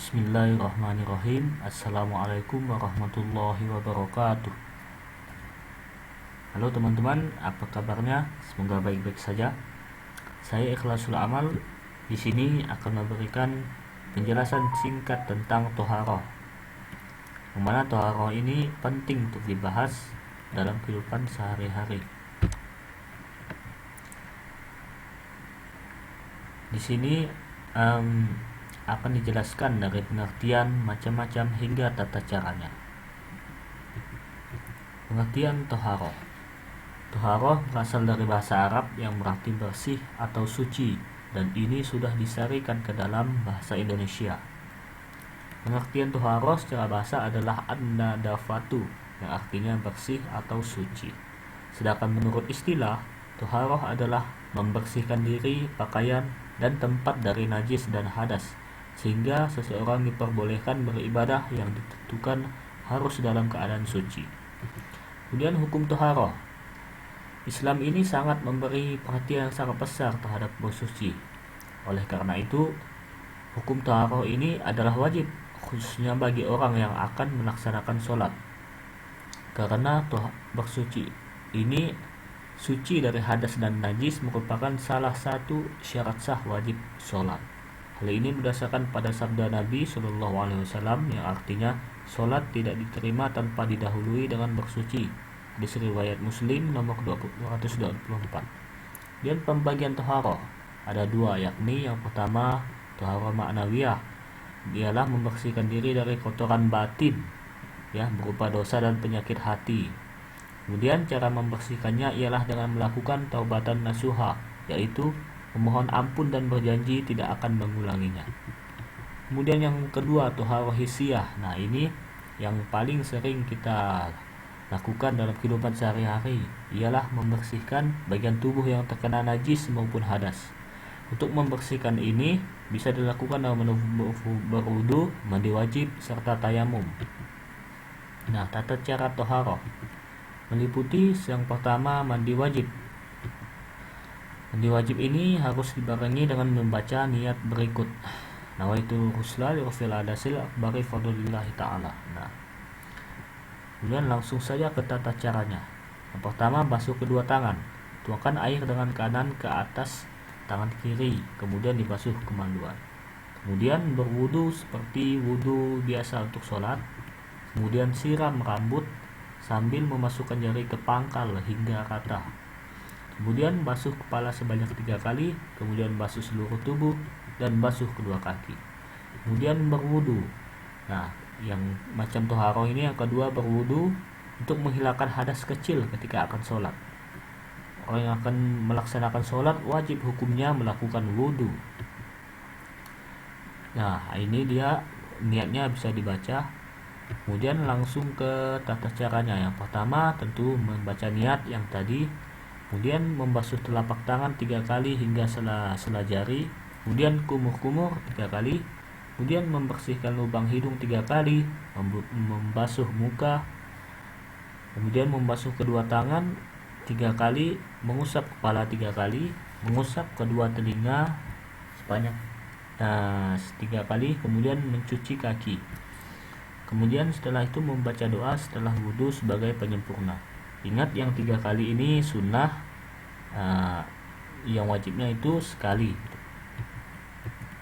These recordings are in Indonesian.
Bismillahirrahmanirrahim. Assalamualaikum warahmatullahi wabarakatuh. Halo teman-teman, apa kabarnya? Semoga baik-baik saja. Saya Ikhlasul Amal di sini akan memberikan penjelasan singkat tentang toharoh. Yang mana toharoh ini penting untuk dibahas dalam kehidupan sehari-hari. Di sini akan dijelaskan dari pengertian macam-macam hingga tata caranya. Pengertian toharoh. Toharoh berasal dari bahasa Arab yang berarti bersih atau suci, dan ini sudah disarikan ke dalam bahasa Indonesia. Pengertian toharoh secara bahasa adalah an-nadafatu, yang artinya bersih atau suci. Sedangkan menurut istilah, toharoh adalah membersihkan diri, pakaian, dan tempat dari najis dan hadas, sehingga seseorang diperbolehkan beribadah yang ditentukan harus dalam keadaan suci. Kemudian hukum toharoh. Islam ini sangat memberi perhatian yang sangat besar terhadap bersuci. Oleh karena itu, hukum toharoh ini adalah wajib, khususnya bagi orang yang akan melaksanakan sholat. Karena bersuci ini suci dari hadas dan najis merupakan salah satu syarat sah wajib sholat. Hal ini berdasarkan pada sabda Nabi SAW yang artinya sholat tidak diterima tanpa didahului dengan bersuci. Di riwayat Muslim nomor 224. Dan pembagian toharoh ada dua, yakni yang pertama toharoh ma'nawiyah, ialah membersihkan diri dari kotoran batin, berupa dosa dan penyakit hati. Kemudian cara membersihkannya ialah dengan melakukan taubatan nasuha, yaitu memohon ampun dan berjanji tidak akan mengulanginya. Kemudian yang kedua toharoh hissiyah. Nah, ini yang paling sering kita lakukan dalam kehidupan sehari-hari, ialah membersihkan bagian tubuh yang terkena najis maupun hadas. Untuk membersihkan ini bisa dilakukan dengan berwudu, mandi wajib, serta tayamum. Nah, tata cara toharoh meliputi yang pertama mandi wajib. Mandi wajib ini harus dibarengi dengan membaca niat berikut: nawaitu husla li rafil hadasil akbari fadlillahi ta'ala. Nah, kemudian langsung saja ke tata caranya. Yang pertama, basuh kedua tangan. Tuangkan air dengan kanan ke atas tangan kiri, kemudian dibasuh kemaluan. Kemudian berwudu seperti wudu biasa untuk sholat. Kemudian siram rambut sambil memasukkan jari ke pangkal hingga rata. Kemudian basuh kepala sebanyak 3 kali, kemudian basuh seluruh tubuh, dan basuh kedua kaki. Kemudian berwudu. Nah, yang macam toharoh ini yang kedua, berwudu untuk menghilangkan hadas kecil ketika akan sholat. Orang yang akan melaksanakan sholat wajib hukumnya melakukan wudu. Nah, ini dia niatnya bisa dibaca. Kemudian langsung ke tata caranya. Yang pertama tentu membaca niat yang tadi. Kemudian membasuh telapak tangan 3 kali hingga sela jari. Kemudian kumur-kumur 3 kali. Kemudian membersihkan lubang hidung 3 kali. Membasuh muka. Kemudian membasuh kedua tangan 3 kali. Mengusap kepala 3 kali. Mengusap kedua telinga sebanyak 3 kali. Kemudian mencuci kaki. Kemudian setelah itu membaca doa setelah wudhu sebagai penyempurna. Ingat, yang 3 kali ini sunnah, yang wajibnya itu sekali.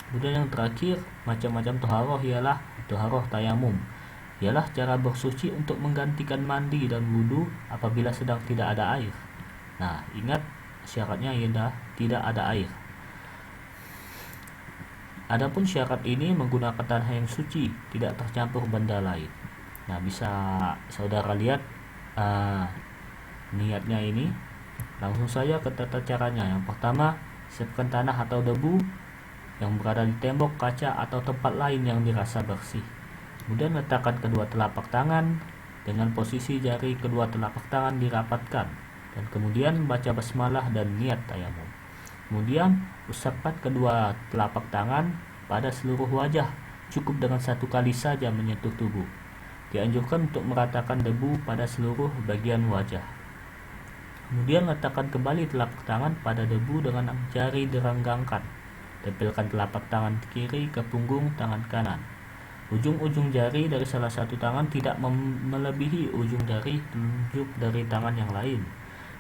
Kemudian yang terakhir, macam-macam toharoh ialah toharoh tayamum, ialah cara bersuci untuk menggantikan mandi dan wudhu apabila sedang tidak ada air. Nah, ingat syaratnya ialah tidak ada air. Adapun syarat ini menggunakan tanah yang suci, tidak tercampur benda lain. Nah, bisa saudara lihat niatnya ini. Langsung saja ke tata caranya. Yang pertama, siapkan tanah atau debu yang berada di tembok, kaca, atau tempat lain yang dirasa bersih. Kemudian letakkan kedua telapak tangan dengan posisi jari kedua telapak tangan dirapatkan, dan kemudian baca basmalah dan niat tayamum. Kemudian usapkan kedua telapak tangan pada seluruh wajah, cukup dengan 1 kali saja menyentuh tubuh. Dianjurkan untuk meratakan debu pada seluruh bagian wajah. Kemudian letakkan kembali telapak tangan pada debu dengan jari direnggangkan. Tempelkan telapak tangan kiri ke punggung tangan kanan. Ujung-ujung jari dari salah satu tangan tidak melebihi ujung jari telunjuk dari tangan yang lain.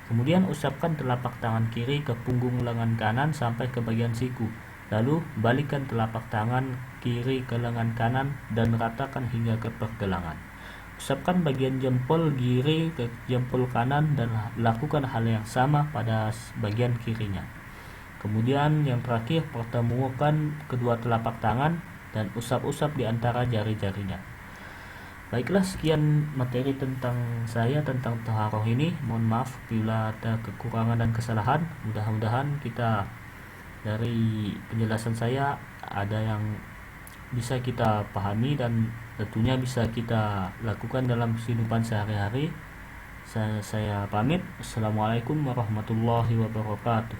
Kemudian usapkan telapak tangan kiri ke punggung lengan kanan sampai ke bagian siku. Lalu balikkan telapak tangan kiri ke lengan kanan dan ratakan hingga ke pergelangan. Usapkan bagian jempol kiri ke jempol kanan dan lakukan hal yang sama pada bagian kirinya. Kemudian yang terakhir, pertemukan kedua telapak tangan dan usap-usap di antara jari-jarinya. Baiklah, sekian materi tentang saya tentang taharoh ini. Mohon maaf bila ada kekurangan dan kesalahan. Mudah-mudahan kita dari penjelasan saya ada yang bisa kita pahami dan tentunya bisa kita lakukan dalam kehidupan sehari-hari. Saya pamit. Assalamualaikum warahmatullahi wabarakatuh.